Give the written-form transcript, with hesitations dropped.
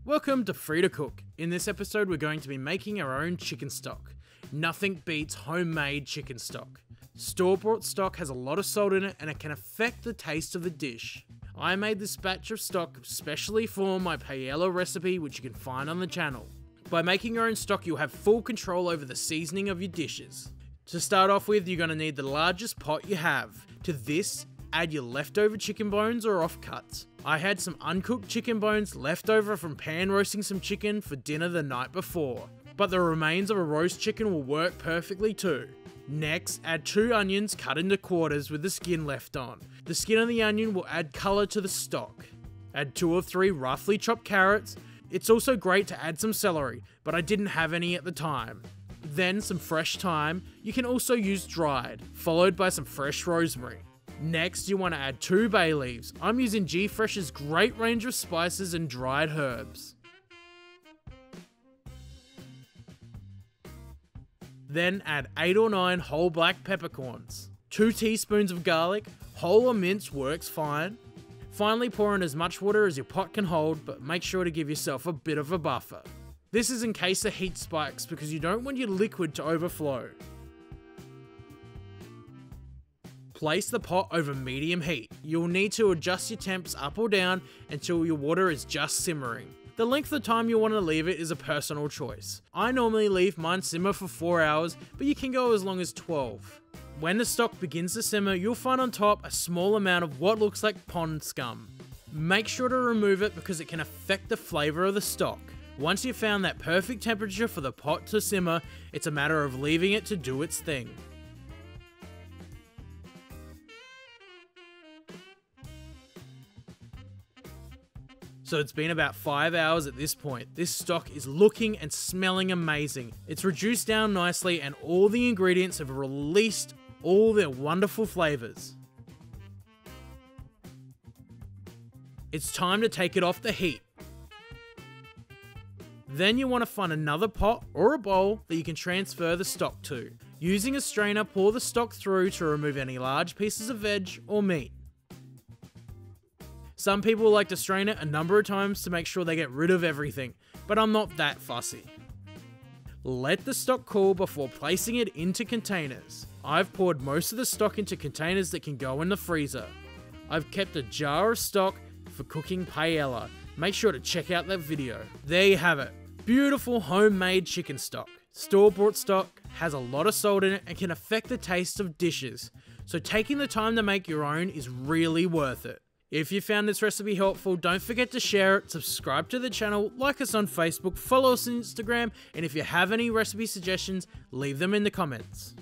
Welcome to Free to Cook. In this episode we're going to be making our own chicken stock. Nothing beats homemade chicken stock. Store-bought stock has a lot of salt in it and it can affect the taste of the dish. I made this batch of stock specially for my paella recipe, which you can find on the channel. By making your own stock you'll have full control over the seasoning of your dishes. To start off with, you're going to need the largest pot you have. To this, add your leftover chicken bones or offcuts. I had some uncooked chicken bones left over from pan roasting some chicken for dinner the night before, but the remains of a roast chicken will work perfectly too. Next, add 2 onions cut into quarters with the skin left on. The skin of the onion will add colour to the stock. Add 2 or 3 roughly chopped carrots. It's also great to add some celery, but I didn't have any at the time. Then some fresh thyme, you can also use dried, followed by some fresh rosemary. Next, you want to add 2 bay leaves. I'm using G-Fresh's great range of spices and dried herbs. Then add 8 or 9 whole black peppercorns. 2 teaspoons of garlic, whole or minced works fine. Finally, pour in as much water as your pot can hold, but make sure to give yourself a bit of a buffer. This is in case the heat spikes because you don't want your liquid to overflow. Place the pot over medium heat. You'll need to adjust your temps up or down until your water is just simmering. The length of time you want to leave it is a personal choice. I normally leave mine simmer for 4 hours, but you can go as long as 12. When the stock begins to simmer, you'll find on top a small amount of what looks like pond scum. Make sure to remove it because it can affect the flavour of the stock. Once you've found that perfect temperature for the pot to simmer, it's a matter of leaving it to do its thing. So it's been about 5 hours at this point. This stock is looking and smelling amazing. It's reduced down nicely and all the ingredients have released all their wonderful flavours. It's time to take it off the heat. Then you want to find another pot or a bowl that you can transfer the stock to. Using a strainer, pour the stock through to remove any large pieces of veg or meat. Some people like to strain it a number of times to make sure they get rid of everything, but I'm not that fussy. Let the stock cool before placing it into containers. I've poured most of the stock into containers that can go in the freezer. I've kept a jar of stock for cooking paella. Make sure to check out that video. There you have it. Beautiful homemade chicken stock. Store-bought stock has a lot of salt in it and can affect the taste of dishes, so taking the time to make your own is really worth it. If you found this recipe helpful, don't forget to share it, subscribe to the channel, like us on Facebook, follow us on Instagram, and if you have any recipe suggestions, leave them in the comments.